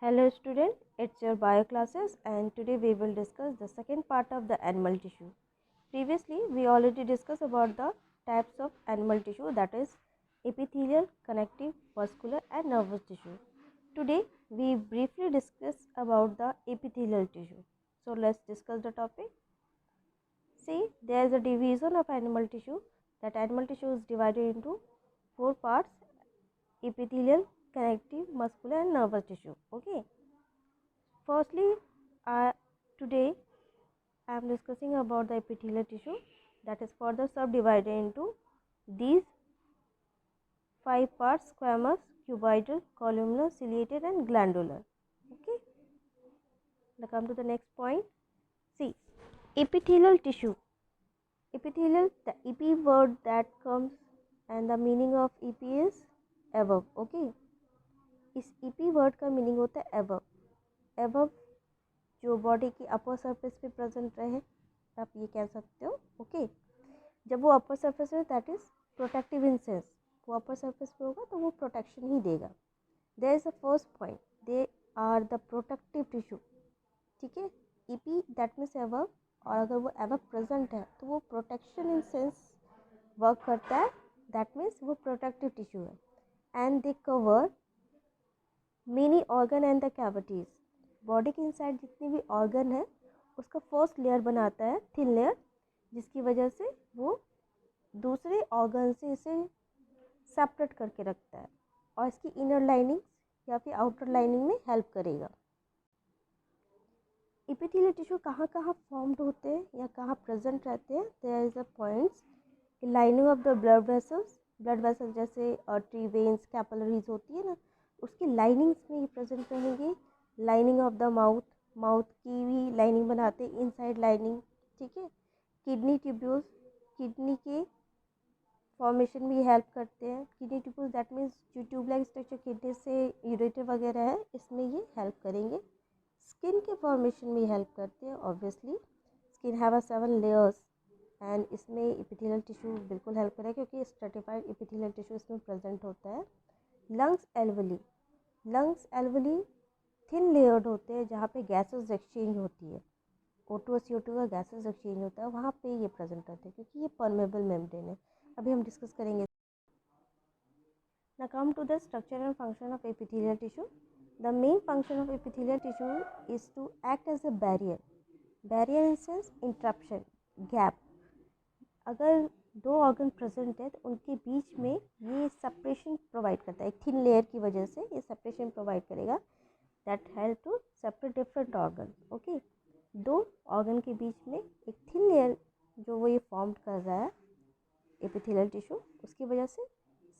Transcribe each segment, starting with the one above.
Hello student, it's your bio classes and today we will discuss the second part of the animal tissue. Previously we already discussed about the types of animal tissue, that is epithelial, connective, muscular and nervous tissue. Today we briefly discuss about the epithelial tissue. So let's discuss the topic. See, there is a division of animal tissue. That animal tissue is divided into four parts: epithelial, connective, muscular and nervous tissue. Okay. Firstly, today I am discussing about the epithelial tissue, that is further subdivided into these five parts: squamous, cuboidal, columnar, ciliated and glandular. Okay. Now come to the next point. See, epithelial tissue. Epithelial, the epi word that comes and the meaning of epi is above. Okay. इस epi word का meaning होता है above. Above जो body की upper surface पे present रहे, आप ये कह सकते हो. ओके. जब वो अपर सरफेस है that is protective in sense, वो अपर सरफेस पे होगा तो वो प्रोटेक्शन ही देगा. There is the first point, they are the protective tissue. ठीक है. ईपी दैट मीन्स एवर, और अगर वो एवर प्रेजेंट है तो वो प्रोटेक्शन इन सेंस वर्क करता है, दैट मीन्स वो प्रोटेक्टिव टिश्यू है. And they cover many organ and the cavities. Body के इनसाइड जितनी भी ऑर्गन है उसका फर्स्ट लेयर बनाता है थिन लेयर, जिसकी वजह से वो दूसरे ऑर्गन से इसे सेपरेट करके रखता है और इसकी इनर लाइनिंग या फिर आउटर लाइनिंग में हेल्प करेगा. एपिथेलियल टिश्यू कहाँ कहाँ फॉर्म्ड होते हैं या कहाँ प्रेजेंट रहते हैं? There is a points, lining of the blood vessels. Blood vessel जैसे आर्टरी, वेन्स, कैपिलरीज होती है ना, उसकी लाइनिंग्स में ये प्रेजेंट रहेंगे. Lining of the mouth, mouth की भी लाइनिंग बनाते हैं, इनसाइड लाइनिंग. ठीक है. किडनी ट्यूब्यूल्स, किडनी के फॉर्मेशन भी हेल्प करते हैं. किडनी ट्यूब्यूल्स दैट मीन्स जो ट्यूब लाइक स्ट्रक्चर किडनी से यूरेटर वगैरह है, इसमें ये हेल्प करेंगे. स्किन के फॉर्मेशन भी हेल्प करते हैं. Obviously skin have a 7 layers and इसमें एपिथेलियल टिश्यू बिल्कुल हेल्प करेगा क्योंकि स्ट्रेटिफाइड एपिथेलियल टिश्यू इसमें प्रेजेंट होता है. लंग्स एल्वली, लंग्स एल्वली थिन लेयर्ड होते हैं जहाँ पे गैसेस एक्सचेंज होती है. O2 और CO2 का गैसेस एक्सचेंज होता है, वहाँ पे ये प्रेजेंट रहते हैं क्योंकि ये परमेबल मेम्ब्रेन है. अभी हम डिस्कस करेंगे. Now come to the structure and function of epithelial tissue. The main function of epithelial tissue is to act as a barrier. Barrier in sense interruption, gap. अगर दो ऑर्गन प्रेजेंट है तो उनके बीच में ये सेपरेशन प्रोवाइड करता है. एक थिन लेयर की वजह से ये सेपरेशन प्रोवाइड करेगा, that help to separate different organ. Okay. दो ऑर्गन के बीच में एक थिन लेयर जो वो ये फॉर्म कर रहा है एपिथेलियल टिश्यू, उसकी वजह से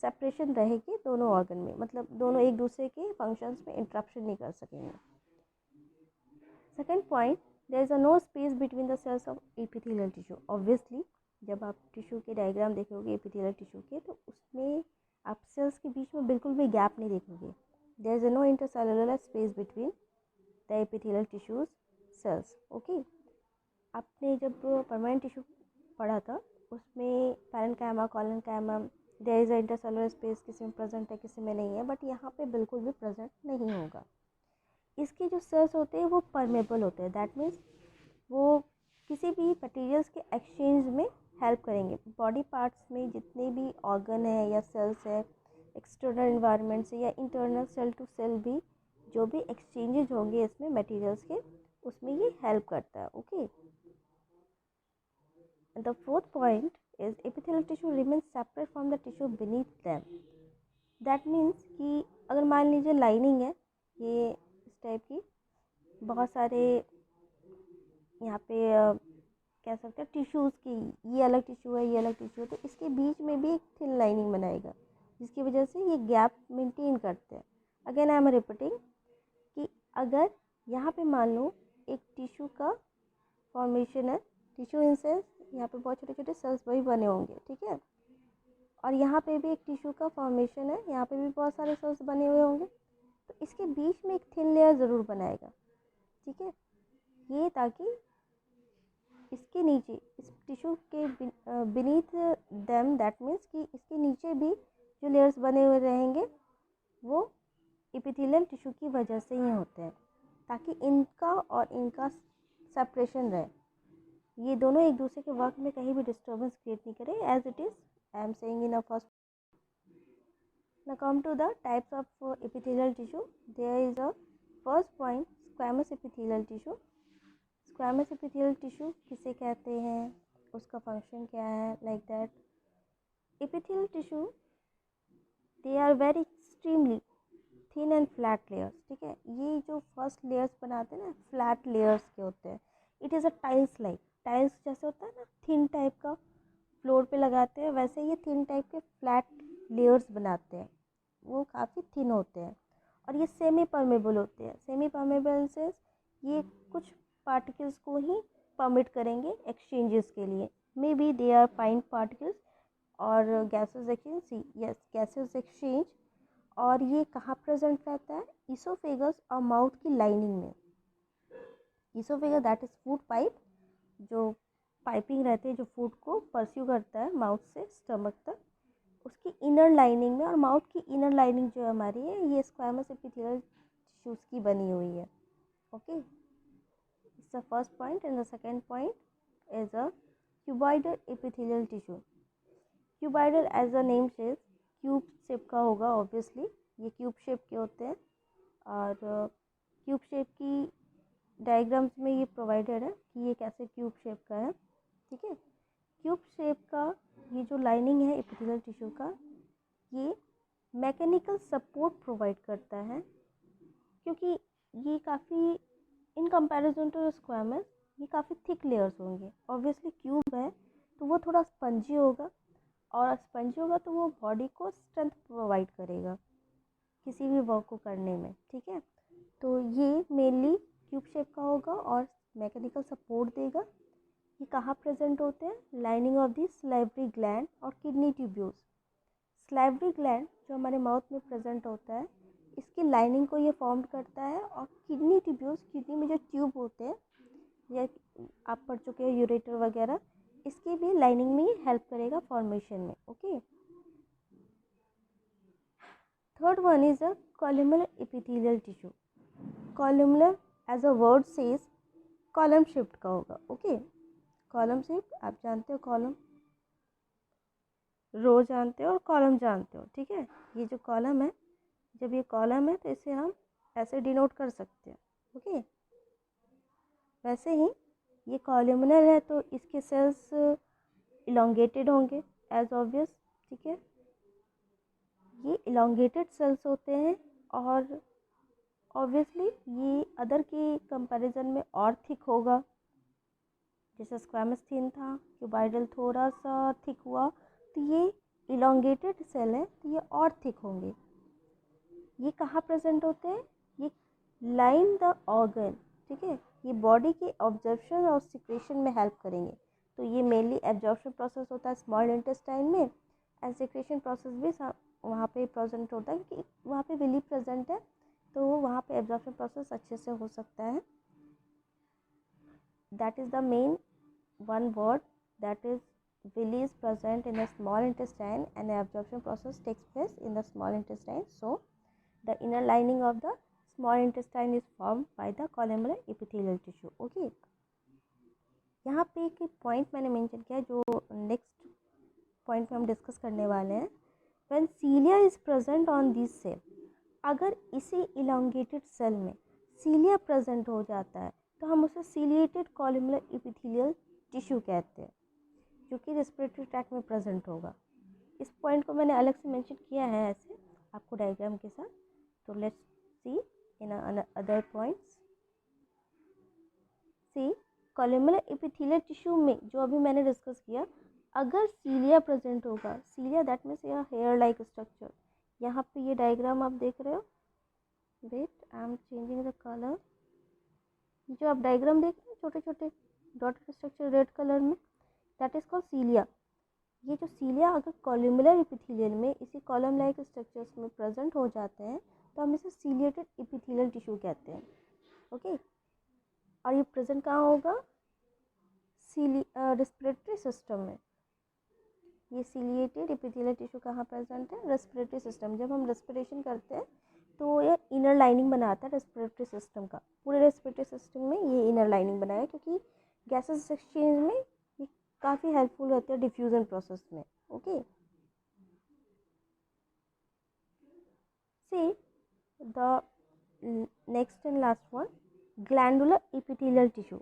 सेपरेशन रहेगी दोनों ऑर्गन में, मतलब दोनों एक दूसरे के फंक्शंस में इंटरप्शन नहीं कर सकेंगे. Second point, there is a no space between the cells of epithelial tissue. Obviously जब आप टिश्यू के डायग्राम देखोगे एपिथेलियल टिश्यू के, तो उसमें आप सेल्स के बीच में बिल्कुल भी गैप नहीं देखोगे. There is a no intercellular space between the epithelial tissues cells. Okay. आपने जब परमानेंट टिश्यू पढ़ा था उसमें parenchyma, collenchyma, there is a intercellular space, किसी में प्रेजेंट है किसी में नहीं है, बट यहाँ पे बिल्कुल भी प्रेजेंट नहीं होगा. इसके जो सेल्स होते हैं वो परमेबल होते हैं, दैट मीन्स वो किसी भी मटेरियल्स के एक्सचेंज में हेल्प करेंगे. बॉडी पार्ट्स में जितने भी ऑर्गन है या सेल्स है, एक्सटर्नल इन्वायरमेंट से या इंटरनल सेल टू सेल भी जो भी एक्सचेंजेज होंगे इसमें मटेरियल्स के, उसमें ये हेल्प करता है. Okay. The fourth point is epithelial tissue remains separate from the tissue beneath them. That means कि अगर मान लीजिए लाइनिंग है ये इस टाइप की, बहुत सारे यहाँ पे कह सकते हैं टिश्यूज़ की, ये अलग टिश्यू है ये अलग टिश्यू है, तो इसके बीच में भी एक थिन लाइनिंग बनाएगा जिसकी वजह से ये गैप मेंटेन करते हैं. अगेन आई एम रिपीटिंग कि अगर यहाँ पे मान लो एक टिश्यू का फॉर्मेशन है, टिश्यू इन सेंस यहाँ पे बहुत छोटे छोटे सेल्स वही बने होंगे. ठीक है. और यहाँ पे भी एक टिश्यू का फॉर्मेशन है, यहाँ पे भी बहुत सारे सेल्स बने हुए होंगे, तो इसके बीच में एक थिन लेयर ज़रूर बनाएगा. ठीक है. ये ताकि इसके नीचे इस टिश्यू के बीनीथ देम, दैट मीन्स कि इसके नीचे भी जो लेयर्स बने हुए रहेंगे वो एपिथेलियल टिश्यू की वजह से ही होते हैं, ताकि इनका और इनका सेपरेशन रहे, ये दोनों एक दूसरे के वर्क में कहीं भी डिस्टर्बेंस क्रिएट नहीं करें, as it is I am saying in a first. Now come to the types of epithelial tissue. There is a first point, squamous epithelial tissue. Squamous epithelial tissue किसे कहते हैं, उसका function क्या है, like that. Epithelial tissue, they are very extremely thin and flat layers. ठीक है, ये जो फर्स्ट लेयर्स बनाते हैं ना, फ्लैट लेयर्स के होते हैं. It is a tiles like, tiles जैसे होता है ना, थिन टाइप का फ्लोर पे लगाते हैं, वैसे ये थिन टाइप के फ्लैट लेयर्स बनाते हैं. वो काफ़ी थिन होते हैं और ये सेमी परमेबल होते हैं. सेमी परमेबल से ये कुछ पार्टिकल्स को ही परमिट करेंगे एक्सचेंजेस के लिए. May be they are fine particles और gases exchange, yes gases exchange. और ये कहाँ प्रेजेंट रहता है, ईसोफेगस और माउथ की लाइनिंग में. Oesophagus that is food pipe, जो पाइपिंग रहती है जो फूड को परस्यू करता है माउथ से स्टमक तक, उसकी इनर लाइनिंग में. और माउथ की इनर लाइनिंग जो हमारी है, ये स्क्वैमस एपिथेलियल टिश्यूज की बनी हुई है. Okay, it's the first point. And the second point is a cuboidal epithelial tissue. Cuboidal as a name says, cube shape का होगा ऑब्वियसली, ये क्यूब शेप के होते हैं. और क्यूब शेप की डायग्राम्स में ये प्रोवाइडेड है कि ये कैसे क्यूब शेप का है. ठीक है, क्यूब शेप का ये जो लाइनिंग है एपिथेलियल टिश्यू का, ये मैकेनिकल सपोर्ट प्रोवाइड करता है, क्योंकि ये काफ़ी इन कंपैरिजन टू स्क्वैमस ये काफ़ी थिक लेयर्स होंगे. ऑब्वियसली क्यूब है तो वो थोड़ा स्पंजी होगा, और स्पंजी होगा तो वो बॉडी को स्ट्रेंथ प्रोवाइड करेगा किसी भी वर्क को करने में. ठीक है, तो ये मेनली क्यूब शेप का होगा और मैकेनिकल सपोर्ट देगा. ये कहाँ प्रेजेंट होते हैं, lining of the salivary gland और किडनी ट्यूब्यूल्स. सलाइवरी ग्लैंड जो हमारे माउथ में प्रेजेंट होता है, इसकी लाइनिंग को ये फॉर्म करता है. और किडनी ट्यूब्यूल्स, किडनी में जो ट्यूब होते हैं, या आप पढ़ चुके हैं यूरेटर वगैरह, इसकी भी लाइनिंग में ये हेल्प करेगा फॉर्मेशन में. Okay, third one is a columnar epithelial tissue. Columnar as a word says column shaped का होगा. ओके, कॉलम शेप आप जानते हो, कॉलम रो जानते हो और कॉलम जानते हो. ठीक है, ये जो कॉलम है, जब ये कॉलम है तो इसे हम ऐसे डिनोट कर सकते हैं. ओके, वैसे ही ये कॉलमनर है तो इसके सेल्स इलोंगेटेड होंगे एज ऑब्वियस. ठीक है, ये इलोंगेटेड सेल्स होते हैं और ऑब्वियसली ये अदर की कंपैरिजन में और थिक होगा. जैसे स्क्वैमस थिन था, क्यूबॉइडल थोड़ा सा थिक हुआ, तो ये इलोंगेटेड सेल है तो ये और थिक होंगे. ये कहाँ प्रेजेंट होते हैं, ये लाइन द ऑर्गन. ठीक है, ये बॉडी के ऑब्जर्प्शन और सिक्रेशन में हेल्प करेंगे. तो ये मेनली एब्जॉर्प्शन प्रोसेस होता है स्मॉल इंटेस्टाइन में, एंड सिक्रेशन प्रोसेस भी वहाँ पे प्रेजेंट होता है, क्योंकि वहाँ पे विली प्रेजेंट है तो वहाँ पे एब्जॉर्प्शन प्रोसेस अच्छे से हो सकता है. That is the main one word, that is villi is present in the small intestine and the absorption process takes place in the small intestine. So the inner lining of the small intestine is formed by the columnar epithelial tissue. Okay, यहाँ पे एक point मैंने mention किया जो next point में हम discuss करने वाले हैं. when cilia is present on this cell, अगर इसी इलोंगेटेड सेल में सीलिया प्रेजेंट हो जाता है तो हम उसे सीलिएटेड कॉलमुलर एपिथेलियल टिश्यू कहते हैं, जो कि रेस्पिरेटरी ट्रैक्ट में प्रेजेंट होगा. इस पॉइंट को मैंने अलग से मेंशन किया है ऐसे आपको डायग्राम के साथ. तो let's see in other points. See, columnar epithelial tissue में जो अभी मैंने डिस्कस किया, अगर सीलिया प्रेजेंट होगा, सीलिया दैट मीन्स यह हेयर लाइक स्ट्रक्चर. यहाँ पे ये डायग्राम आप देख रहे हो, wait I am changing the colour. जो आप डायग्राम देख रहे हैं छोटे छोटे डॉटेड स्ट्रक्चर रेड कलर में, दैट इज कॉल्ड सीलिया. ये जो सीलिया अगर कॉलमुलर एपिथेलियल में इसी कॉलम लाइक स्ट्रक्चर्स में प्रेजेंट हो जाते हैं तो हम इसे सीलिएटेड एपिथेलियल टिश्यू कहते हैं. ओके, और ये प्रेजेंट कहाँ होगा, रेस्पिरेटरी सिस्टम में. ये सीलिएटेड एपिथेलियल टिश्यू कहाँ प्रेजेंट है, रेस्पिरेटरी सिस्टम. जब हम रेस्पिरेशन करते हैं तो ये इनर लाइनिंग बनाता है रेस्पिरेटरी सिस्टम का। पूरे रेस्पिरेटरी सिस्टम में ये इनर लाइनिंग बनाया है, क्योंकि गैसेस एक्सचेंज में ये काफ़ी हेल्पफुल रहते हैं डिफ्यूज़न प्रोसेस में। Okay, see the next and last one, glandular epithelial tissue.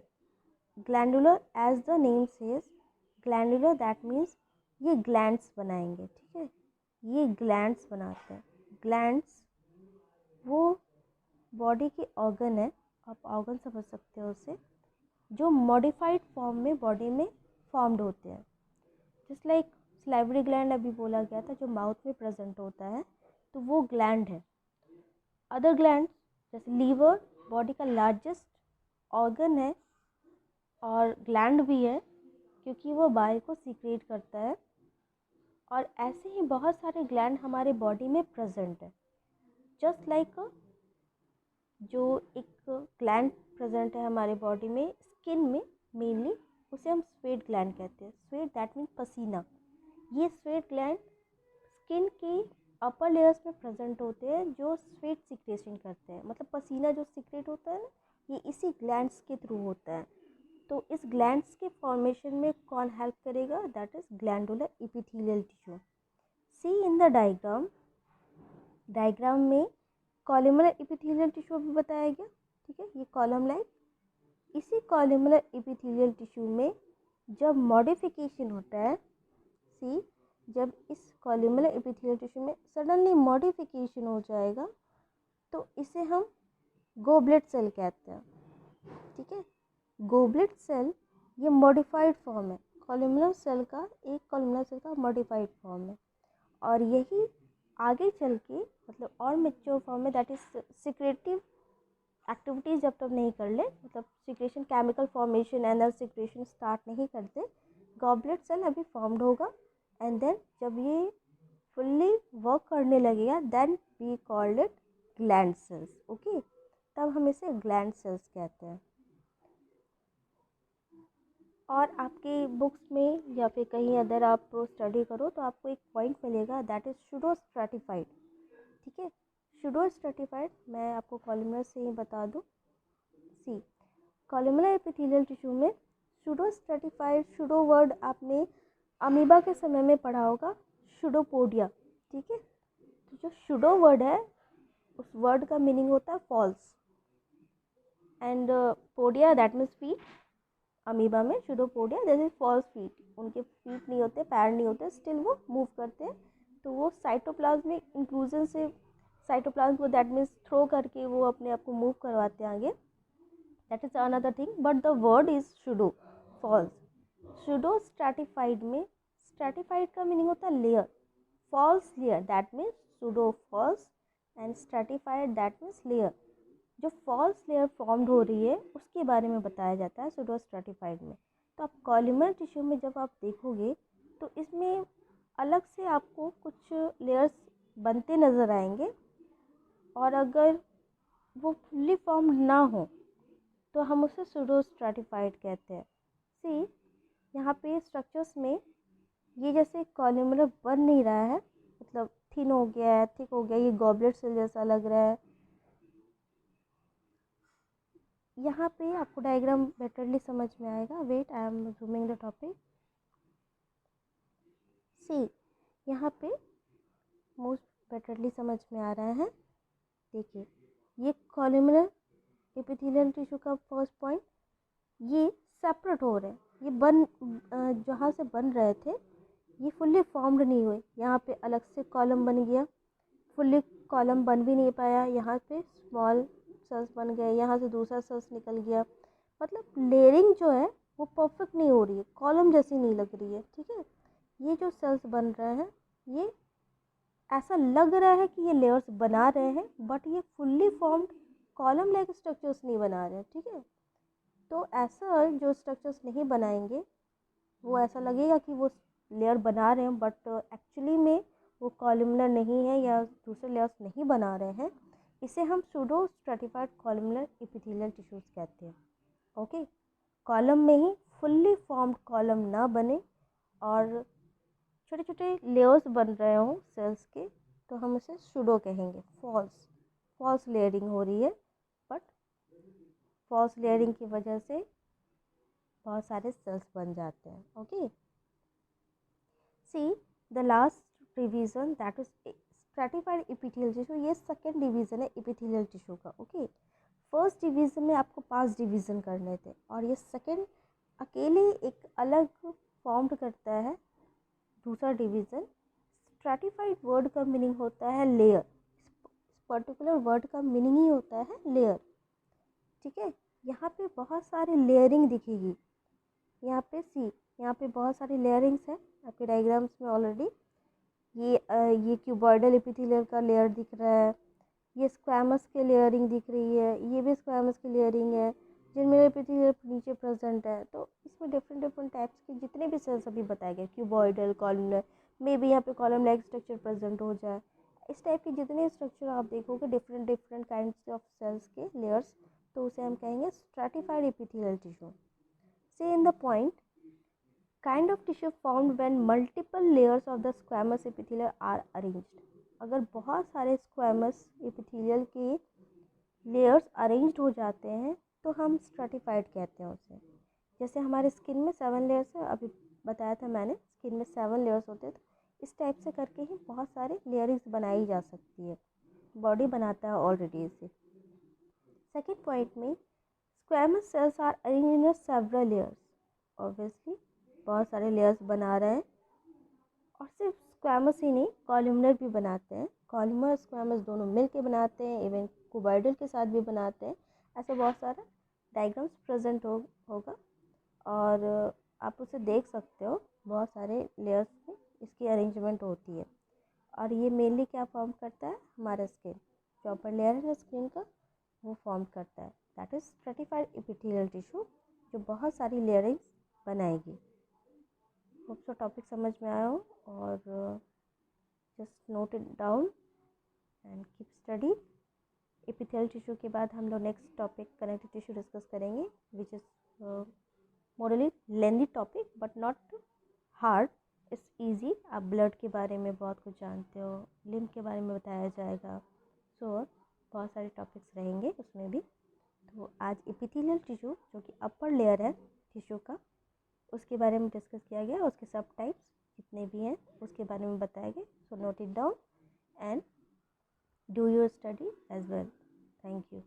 Glandular as the name says, glandular that means ये ग्लैंड्स बनाएंगे, ठीक है, ये ग्लैंड्स बनाते हैं। ग्लैंड्स वो बॉडी के ऑर्गन है, आप ऑर्गन समझ सकते हो उसे, जो मॉडिफाइड फॉर्म में बॉडी में फॉर्म्ड होते हैं। जस्ट लाइक सलाइवरी ग्लैंड अभी बोला गया था, जो माउथ में प्रेजेंट होता है, तो वो ग्लैंड है। अदर ग्लैंड जैसे लीवर बॉडी का लार्जेस्ट ऑर्गन है और ग्लैंड भी है, क्योंकि वो बाइल को सीक्रेट करता है। और ऐसे ही बहुत सारे ग्लैंड हमारे बॉडी में प्रेजेंट है। जस्ट लाइक जो एक ग्लैंड प्रेजेंट है हमारे बॉडी में स्किन में मेनली, उसे हम स्वेट ग्लैंड कहते हैं। स्वेट दैट मीन्स पसीना। ये स्वेट ग्लैंड स्किन की अपर लेयर्स में प्रेजेंट होते हैं, जो स्वेट सिक्रेशन करते हैं। मतलब पसीना जो सिक्रेट होता है ना, ये इसी ग्लैंड्स के थ्रू होता है। तो इस ग्लैंड्स के फॉर्मेशन में कौन हेल्प करेगा? That is glandular epithelial tissue. See in the diagram में कॉलमुलर एपिथेलियल टिश्यू भी बताया गया, ठीक है, ये कॉलम लाइक। इसी कॉलमुलर एपिथेलियल टिश्यू में जब मॉडिफिकेशन होता है, सी जब इस कॉलमुलर एपिथेलियल टिश्यू में सडनली मॉडिफिकेशन हो जाएगा, तो इसे हम गोबलेट सेल कहते हैं, ठीक है। गोबलेट सेल ये मॉडिफाइड फॉर्म है, कॉलमुलर सेल का, एक कॉलमुलर सेल का मॉडिफाइड फॉर्म है। और यही आगे चल के मतलब और मेच्योर फॉर्म में, दैट इज सिक्रेटिव एक्टिविटीज़ जब तक नहीं कर ले, मतलब secretion chemical formation and secretion start नहीं करते, गॉबलेट सेल अभी फॉर्म्ड होगा। एंड देन जब ये फुल्ली वर्क करने लगेगा, then we called it gland cells. Okay, तब हम इसे ग्लैंड सेल्स कहते हैं। और आपके बुक्स में या फिर कहीं अदर आप स्टडी करो तो आपको एक पॉइंट मिलेगा, दैट इज सूडो स्ट्रैटिफाइड, ठीक है। सूडो स्ट्रैटिफाइड मैं आपको कॉलमुलर से ही बता दूं। सी कॉलमुलर एपिथेलियल टिश्यू में सूडो स्ट्रैटिफाइड, सूडो वर्ड आपने अमीबा के समय में पढ़ा होगा, सूडोपोडिया, ठीक है। तो जो सूडो वर्ड है, उस वर्ड का मीनिंग होता है false, and podia that means feet. Amoeba में सूडोपोडिया जैसे फॉल्स फीट, उनके फीट नहीं होते, पैर नहीं होते, स्टिल वो मूव करते हैं। तो वो साइटोप्लाज्मिक इंक्लूजन से साइटोप्लाज्म को दैट मीन्स थ्रो करके वो अपने आप को मूव करवाते हैं आगे, that is another thing, but the word is pseudo, false. Pseudo stratified में स्ट्रैटिफाइड का मीनिंग होता है layer, false layer that means pseudo false, and stratified that means layer. जो फॉल्स लेयर फॉर्म्ड हो रही है उसके बारे में बताया जाता है सूडो स्ट्रैटिफाइड में। तो आप कॉलमुलर टिश्यू में जब आप देखोगे तो इसमें अलग से आपको कुछ लेयर्स बनते नज़र आएंगे, और अगर वो फुल्ली फॉर्म्ड ना हो तो हम उसे सूडो स्ट्रैटिफाइड कहते हैं। सी यहाँ पे स्ट्रक्चर्स में ये जैसे कॉलमुलर बन नहीं रहा है, मतलब थिन हो गया है, थिक हो गया, ये गॉबलेट सेल जैसा लग रहा है। यहाँ पे आपको डायग्राम बेटरली समझ में आएगा। Wait, I am zooming the topic. See यहाँ पे मोस्ट बेटरली समझ में आ रहा है। देखिए, ये कॉलमुलर एपिथेलियल टिश्यू का फर्स्ट पॉइंट, ये सेपरेट हो रहे हैं, ये जहाँ से बन रहे थे ये फुल्ली फॉर्म्ड नहीं हुए, यहाँ पे अलग से कॉलम बन गया, फुल्ली कॉलम बन भी नहीं पाया, यहाँ पे स्मॉल सेल्स बन गए, यहाँ से दूसरा सेल्स निकल गया। मतलब लेयरिंग जो है वो परफेक्ट नहीं हो रही है, कॉलम जैसी नहीं लग रही है, ठीक है। ये जो सेल्स बन रहे हैं, ये ऐसा लग रहा है कि ये लेयर्स बना रहे हैं, बट ये fully formed column like structures नहीं बना रहे हैं, ठीक है। तो ऐसा जो स्ट्रक्चर्स नहीं बनाएंगे, वो ऐसा लगेगा कि वो लेयर बना रहे हैं, बट एक्चुअली में वो कॉलमुलर नहीं है या दूसरे लेयर्स नहीं बना रहे हैं। इसे हम सूडो स्ट्रैटिफाइड कॉलमुलर एपिथेलियल टिश्यूज कहते हैं। ओके, कॉलम में ही फुल्ली फॉर्म्ड कॉलम ना बने और छोटे छोटे लेयर्स बन रहे हों सेल्स के, तो हम उसे सूडो कहेंगे, फॉल्स। फॉल्स लेयरिंग हो रही है, बट फॉल्स लेयरिंग की वजह से बहुत सारे सेल्स बन जाते हैं. Okay, see the last division that is stratified epithelial tissue. ये सेकेंड डिवीजन है एपिथेलियल टिश्यू का. ओके, फर्स्ट डिवीजन में आपको 5 डिवीजन करने थे और ये सेकेंड अकेले एक अलग फॉर्म करता है दूसरा डिवीज़न. स्ट्रैटिफाइड वर्ड का मीनिंग होता है लेयर. इस पर्टिकुलर वर्ड का मीनिंग ही होता है लेयर. ठीक है, यहाँ पे बहुत सारी लेयरिंग दिखेगी. यहाँ पे सी, यहाँ पे बहुत सारी लेयरिंग्स है आपके डायग्राम्स में ऑलरेडी. ये क्यूबॉइडल एपिथेलियल का लेयर दिख रहा है, ये स्क्वैमस की लेयरिंग दिख रही है, ये भी स्क्वैमस की लेयरिंग है जिनमें एपिथेलियल नीचे प्रेजेंट है. तो इसमें डिफरेंट डिफरेंट टाइप्स के जितने भी सेल्स अभी बताए गए, क्यूबॉइडल, कॉलमनर, मे बी यहाँ पे कॉलम लाइक स्ट्रक्चर प्रेजेंट हो जाए. इस टाइप के जितने स्ट्रक्चर आप देखोगे different different kinds of cells के लेयर्स, तो उसे हम कहेंगे stratified epithelial tissue. Say in the point, kind of tissue formed when multiple layers of the squamous epithelium are arranged. अगर बहुत सारे स्क्वैमस एपिथेलियल के लेयर्स अरेंज्ड हो जाते हैं तो हम स्ट्रैटिफाइड कहते हैं उसे. जैसे हमारे स्किन में 7 लेयर्स है, अभी बताया था मैंने, स्किन में 7 लेयर्स होते हैं. तो इस टाइप से करके ही बहुत सारे लेयरिंग्स बनाई जा सकती है. बॉडी बनाता है ऑलरेडी इसे. सेकेंड पॉइंट में, squamous cells are arranged in several layers. Obviously बहुत सारे लेयर्स बना रहे हैं और सिर्फ स्क्वैमस ही नहीं, कॉलमनर भी बनाते हैं. कॉलमर स्क्वैमस दोनों मिल के बनाते हैं, इवन क्यूबॉइडल के साथ भी बनाते हैं. ऐसे बहुत सारा डायग्राम्स प्रेजेंट होगा और आप उसे देख सकते हो. बहुत सारे लेयर्स में इसकी अरेंजमेंट होती है और ये मेनली क्या फॉर्म करता है, हमारा स्किन, जो अपर लेयर है स्किन का वो फॉर्म करता है. That is stratified epithelial tissue जो बहुत सारी लेयरिंग्स बनाएगी. होप सो टॉपिक समझ में आया हो और just note it down and keep study. Epithelial tissue के बाद हम लोग next topic connective tissue discuss करेंगे, which is morally lengthy topic but not hard. It's easy. आप ब्लड के बारे में बहुत कुछ जानते हो, लिम्फ के बारे में बताया जाएगा. सो बहुत सारे टॉपिक्स रहेंगे उसमें भी. तो आज एपिथेलियल टिश्यू जो कि अपर लेयर है टिश्यू का, उसके बारे में डिस्कस किया गया. उसके सब टाइप्स जितने भी हैं उसके बारे में बताया गया. So note it down and do your study as well. Thank you.